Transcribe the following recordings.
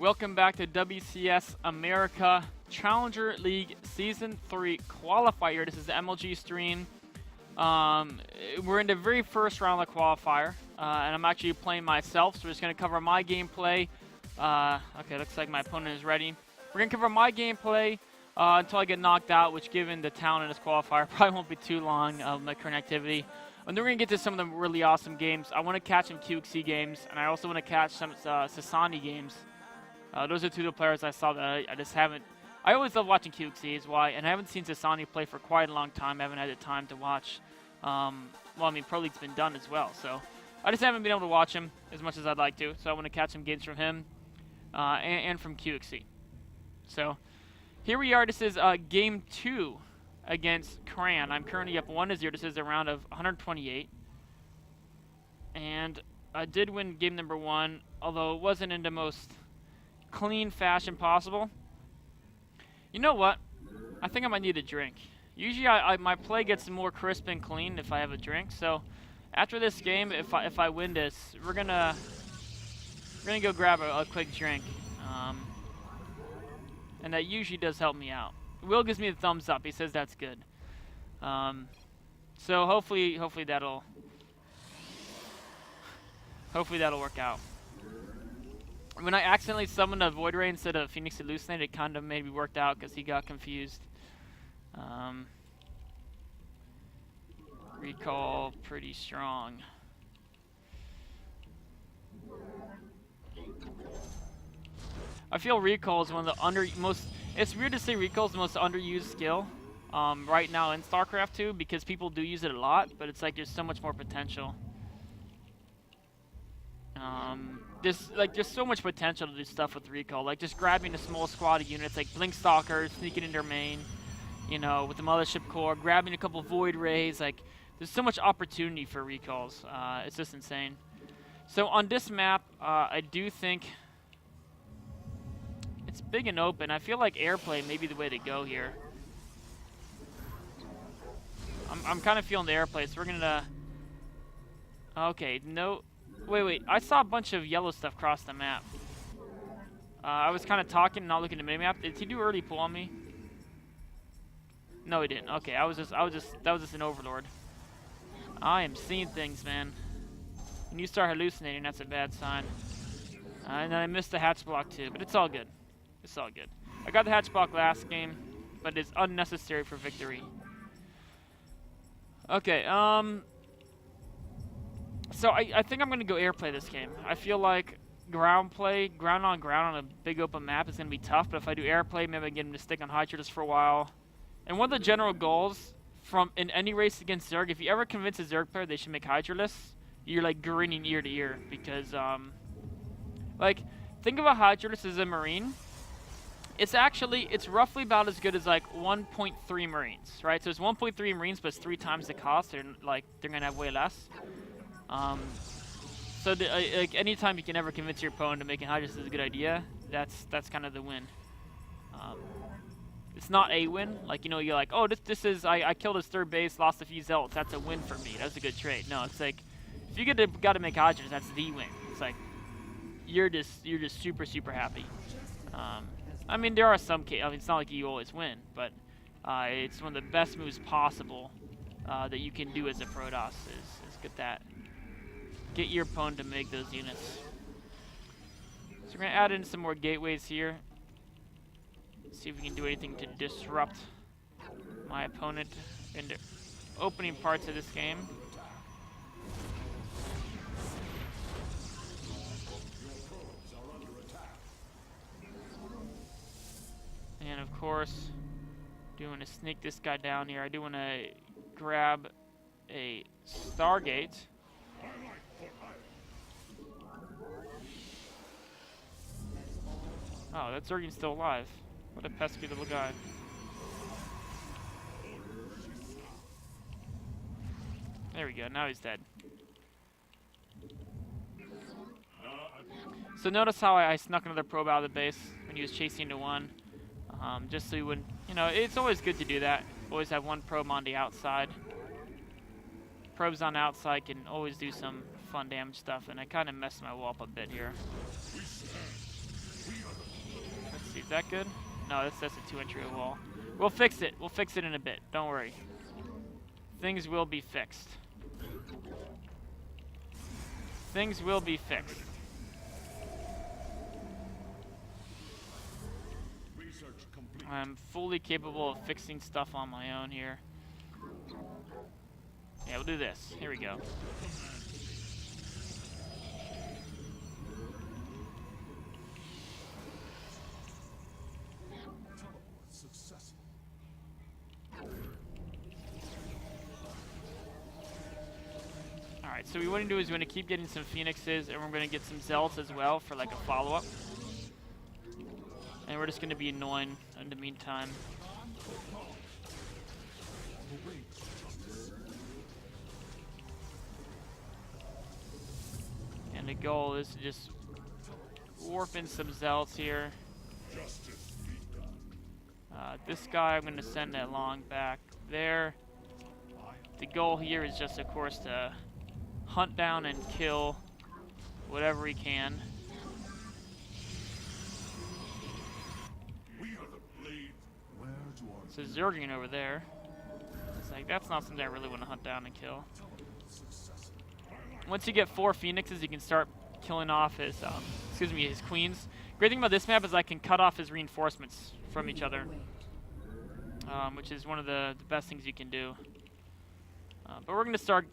Welcome back to WCS America Challenger League Season 3 Qualifier. This is the MLG stream. We're in the very first round of the Qualifier, and I'm actually playing myself, so we're just going to cover my gameplay. Okay, looks like my opponent is ready. We're going to cover my gameplay until I get knocked out, which given the talent in this Qualifier, probably won't be too long of my current activity. And then we're going to get to some of the really awesome games. I want to catch some QXC games, and I also want to catch some Sasani games. Those are two of the players I saw that I just haven't. I always love watching QXC is why, and I haven't seen Sasani play for quite a long time. I haven't had the time to watch. Well, I mean, Pro League's been done as well, so I just haven't been able to watch him as much as I'd like to. So I want to catch some games from him and from QXC. So here we are. This is game 2 against Crayon. I'm currently up 1-0. This is a round of 128, and I did win game number 1, although it wasn't in the most clean fashion possible. You know what? I think I might need a drink. Usually my play gets more crisp and clean if I have a drink. So after this game, if I win this, we're gonna go grab a quick drink. And that usually does help me out. Will gives me the thumbs up. He says that's good. So hopefully that'll work out. When I accidentally summoned a Void Ray instead of Phoenix Hallucinate, it kind of maybe worked out because he got confused. Recall pretty strong. I feel Recall is one of the most. It's weird to say Recall is the most underused skill right now in StarCraft 2 because people do use it a lot, but it's like there's so much more potential. There's so much potential to do stuff with Recall, like just grabbing a small squad of units like Blink Stalkers, sneaking in their main, you know, with the Mothership Core, grabbing a couple Void Rays. Like, there's so much opportunity for recalls. It's just insane. So on this map, I do think it's big and open. I feel like airplay may be the way to go here. I'm kind of feeling the airplay, so we're gonna. Okay, no. Wait. I saw a bunch of yellow stuff cross the map. I was kind of talking and not looking at the minimap. Did he do early pull on me? No, he didn't. Okay, that was just an overlord. I am seeing things, man. When you start hallucinating, that's a bad sign. And then I missed the hatch block too, but it's all good. It's all good. I got the hatch block last game, but it's unnecessary for victory. Okay, so I think I'm going to go airplay this game. I feel like ground on ground on a big open map is going to be tough, but if I do airplay, maybe I can get him to stick on Hydra for a while. And one of the general goals in any race against Zerg, if you ever convince a Zerg player they should make Hydraless, you're like grinning ear to ear because, like, think of a Hydraless as a Marine. It's roughly about as good as like 1.3 Marines, right? So it's 1.3 Marines, but it's 3 times the cost. They're going to have way less. So like anytime you can ever convince your opponent to making Hydraless is a good idea, that's kind of the win. It's not a win, like, you know, you're like, oh, this is, I killed his third base, lost a few zealots, that's a win for me, that's a good trade. No, it's like, if you got to make Hydraless, that's the win. It's like, you're just super happy. I mean, there are some cases, I mean, it's not like you always win, but it's one of the best moves possible that you can do as a Protoss is get your opponent to make those units. So we're going to add in some more gateways here. See if we can do anything to disrupt my opponent in the opening parts of this game. And of course, do want to sneak this guy down here. I do want to grab a Stargate. Oh, that Zergion's still alive. What a pesky little guy. There we go, now he's dead. So notice how I snuck another probe out of the base when he was chasing into one. Just so he wouldn't, you know, it's always good to do that. Always have one probe on the outside. Probes on the outside can always do some fun damage stuff, and I kind of messed my wall up a bit here. Is that good? No, that's a 2-entry wall. We'll fix it. We'll fix it in a bit. Don't worry. Things will be fixed. Things will be fixed. I'm fully capable of fixing stuff on my own here. Yeah, we'll do this. Here we go. Alright, so what we want to do is we want to keep getting some Phoenixes, and we're going to get some Zealots as well for like a follow-up. And we're just going to be annoying in the meantime. And the goal is to just warp in some Zealots here. This guy I'm going to send that long back there. The goal here is just, of course, to hunt down and kill whatever he can. So Zergian over there. It's like, that's not something I really want to hunt down and kill. Once you get 4 Phoenixes, you can start killing off his, his queens. Great thing about this map is I can cut off his reinforcements from each other, which is one of the best things you can do. But we're going to start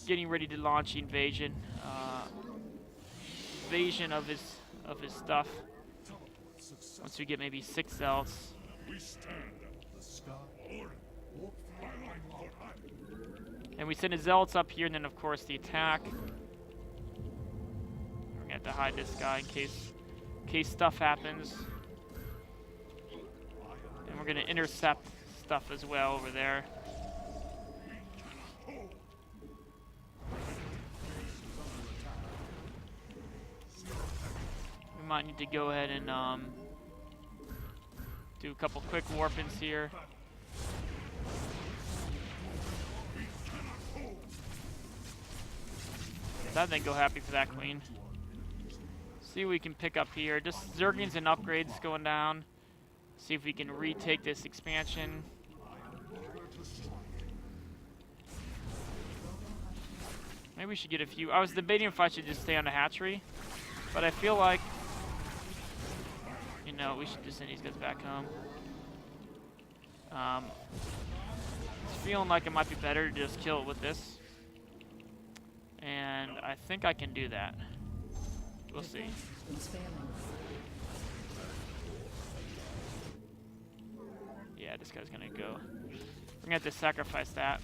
getting ready to launch the invasion. Invasion of his stuff. Once we get maybe 6 Zealots. And we send his Zealots up here, and then of course the attack. We're gonna have to hide this guy in case stuff happens. And we're gonna intercept stuff as well over there. We might need to go ahead and do a couple quick warp-ins here. I think go happy for that queen. See what we can pick up here. Just Zergians and upgrades going down. See if we can retake this expansion. Maybe we should get a few. I was debating if I should just stay on the hatchery, but I feel like, you know, we should just send these guys back home. It's feeling like it might be better to just kill it with this. And I think I can do that. We'll see. Yeah, this guy's gonna go. We're gonna have to sacrifice that.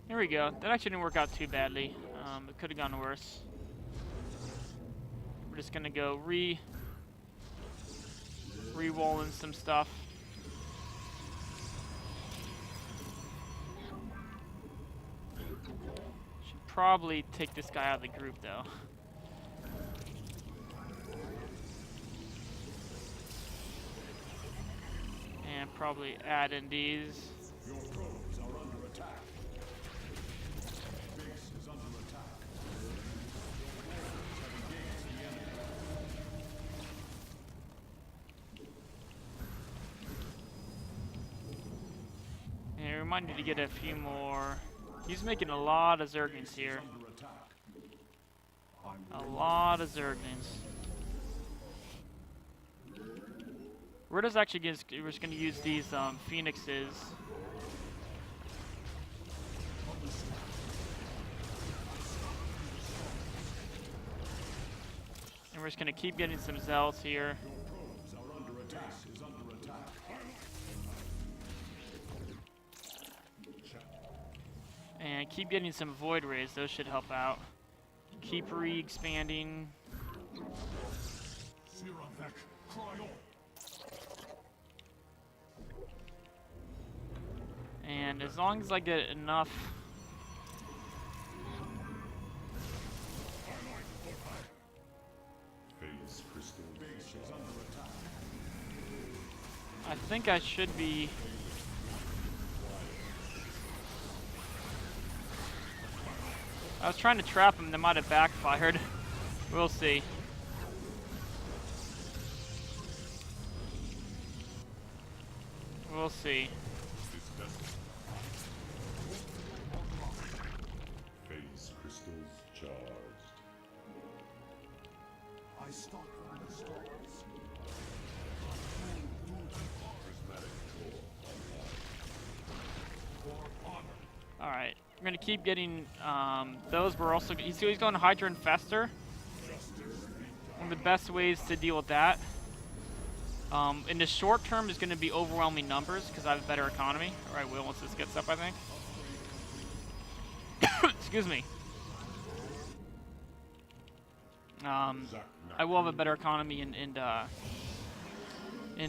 Here we go. That actually didn't work out too badly. It could have gone worse. We're just gonna go re-walling some stuff. Should probably take this guy out of the group though. And probably add in these. We might need to get a few more. He's making a lot of Zergians here. A lot of Zergians. We're just actually we're just going to use these Phoenixes. And we're just going to keep getting some Zealots here. And keep getting some Void Rays, those should help out. Keep re-expanding. And as long as I get enough... I think I should be... I was trying to trap him, that might have backfired. We'll see. We'll see. Phase crystals charged. I stalk from the stars. Alright, we're gonna keep getting those. We're also he's going Hydra Infester. One of the best ways to deal with that in the short term is going to be overwhelming numbers because I have a better economy. Alright, Will, once this gets up, I think. Excuse me. I will have a better economy in the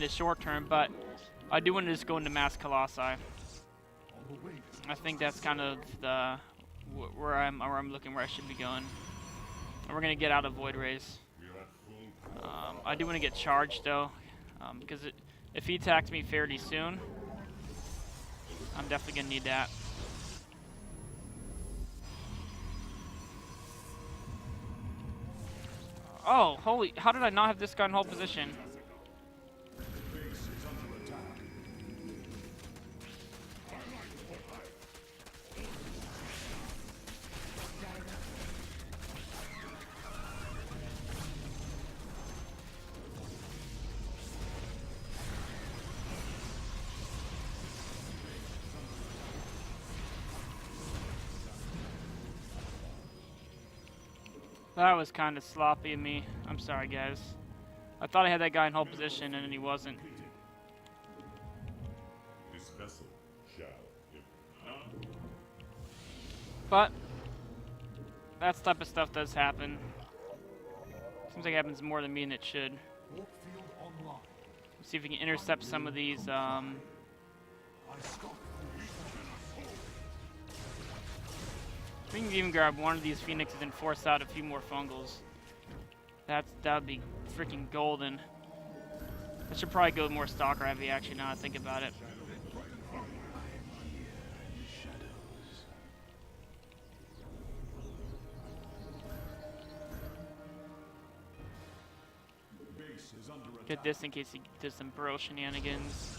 short term, but I do want to just go into Mass Colossi. I think that's kind of the where I'm looking where I should be going. And we're gonna get out of Void Rays. I do want to get charged though, because if he attacks me fairly soon, I'm definitely gonna need that. Oh, holy! How did I not have this guy in hold position? That was kind of sloppy of me. I'm sorry, guys. I thought I had that guy in hold position, and then he wasn't. This vessel shall. But that type of stuff does happen. Seems like it happens more than me than it should. Let's see if we can intercept some of these. We can even grab one of these Phoenixes and force out a few more fungals. That'd be freaking golden. I should probably go more stalker heavy actually now that I think about it. Get this in case he does some bro shenanigans.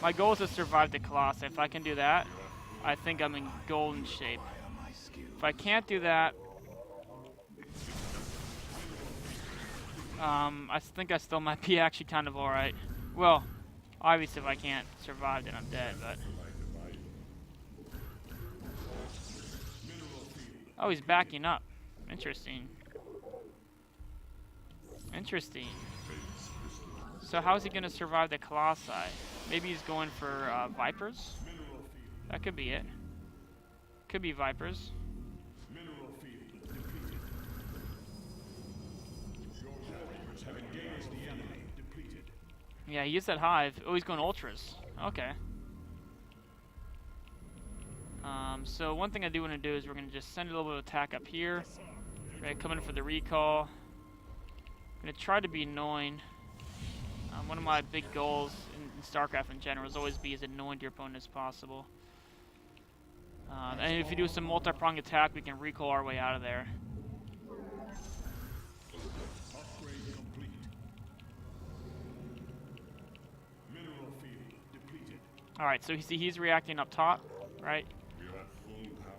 My goal is to survive the Colossus. If I can do that, I think I'm in golden shape. If I can't do that, I think I still might be actually kind of alright. Well, obviously if I can't survive, then I'm dead, but... Oh, he's backing up. Interesting. Interesting. So how is he going to survive the Colossi? Maybe he's going for Vipers? That could be it. Could be Vipers. Yeah, he used that Hive. Oh, he's going Ultras. Okay. So one thing I do want to do is we're going to just send a little bit of attack up here. We're going to come in for the recall. I'm going to try to be annoying. One of my big goals in StarCraft in general is always be as annoying to your opponent as possible. And if you do some multi-pronged attack, we can recall our way out of there. Upgrade complete. Mineral field depleted. Alright, so he's reacting up top, right? We are at full power.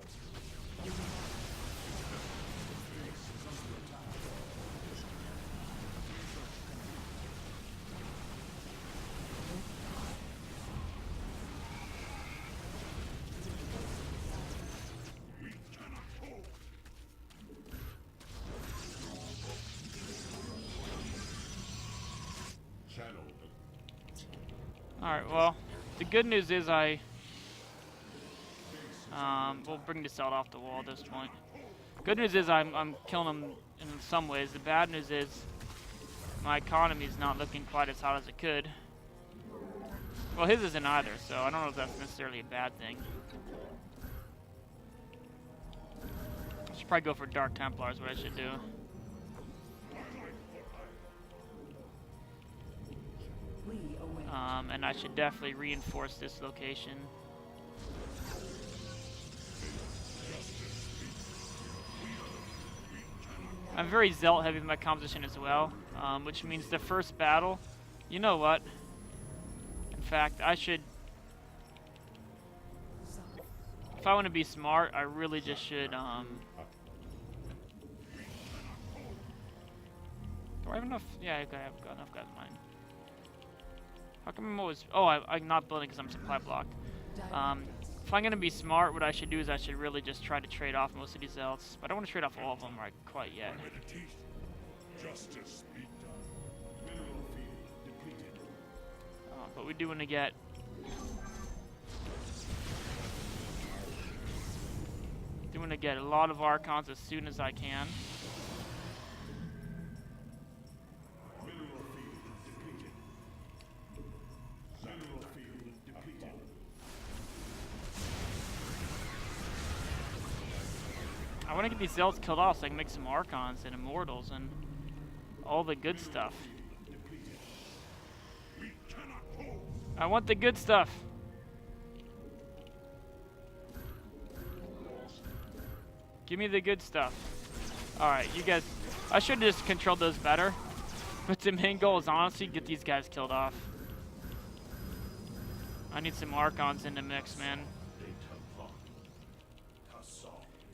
Alright, well, the good news is We'll bring the Celt off the wall at this point. Good news is I'm killing him in some ways. The bad news is my economy is not looking quite as hot as it could. Well, his isn't either, so I don't know if that's necessarily a bad thing. I should probably go for Dark Templar is what I should do. And I should definitely reinforce this location. I'm very Zealot heavy with my composition as well, which means the first battle, you know what? In fact, I should, if I want to be smart, I really just should, do I have enough? Yeah, I've got enough guys in mind. How come I'm always, oh, I'm not building because I'm supply blocked. If I'm going to be smart, what I should do is I should really just try to trade off most of these Zealots. But I don't want to trade off all of them right quite yet. But we do want to get... a lot of Archons as soon as I can. I want to get these Zealots killed off so I can make some Archons and Immortals and all the good stuff. I want the good stuff. Give me the good stuff. Alright, you guys, I should have just controlled those better. But the main goal is honestly get these guys killed off. I need some Archons in the mix, man.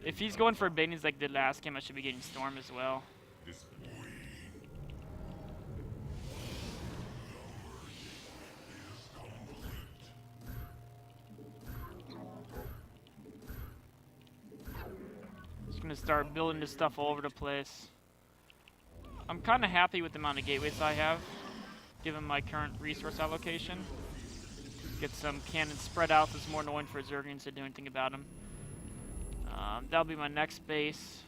If he's going for Banians like did last game, I should be getting Storm as well. Just gonna start building this stuff all over the place. I'm kind of happy with the amount of gateways I have, given my current resource allocation. Get some cannons spread out. It's more annoying for Zergians to do anything about them. That'll be my next base.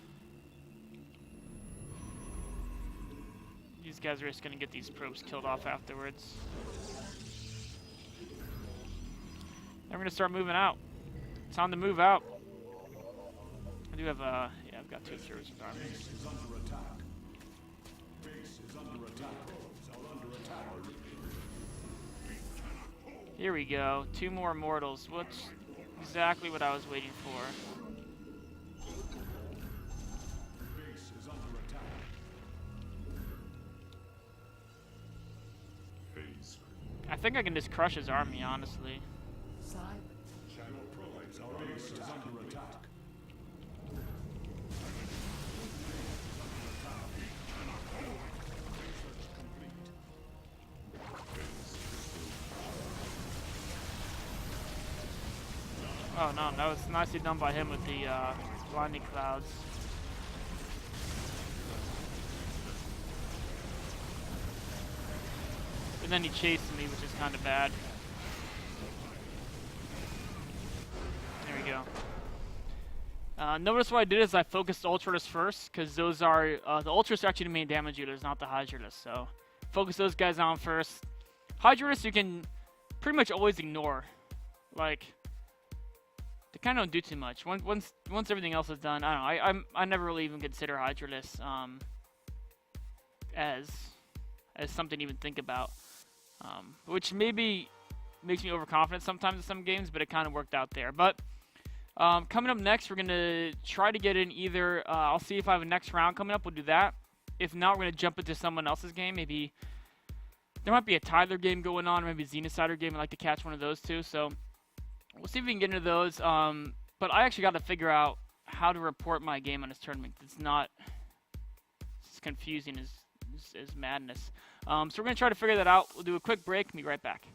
These guys are just going to get these probes killed off afterwards. Then we're going to start moving out. It's time to move out. I do have yeah, I've got 2 service armies. Here we go. 2 more Immortals. What's exactly what I was waiting for. I think I can just crush his army, honestly. Oh no, that was nicely done by him with the blinding clouds. And then he chased me, which is kind of bad. There we go. Notice what I did is I focused Ultralists first, because those are, the Ultralists are actually the main damage dealers, not the Hydralists, so focus those guys on first. Hydralists you can pretty much always ignore. Like, they kind of don't do too much. Once everything else is done, I don't know, I never really even consider Hydralists as something to even think about. Which maybe makes me overconfident sometimes in some games, but it kind of worked out there. But coming up next, we're going to try to get in either, I'll see if I have a next round coming up, we'll do that. If not, we're going to jump into someone else's game. Maybe there might be a Tyler game going on, or maybe a Xenocider game. I'd like to catch one of those two. So we'll see if we can get into those. But I actually got to figure out how to report my game on this tournament. It's confusing as madness. So we're going to try to figure that out. We'll do a quick break and be right back.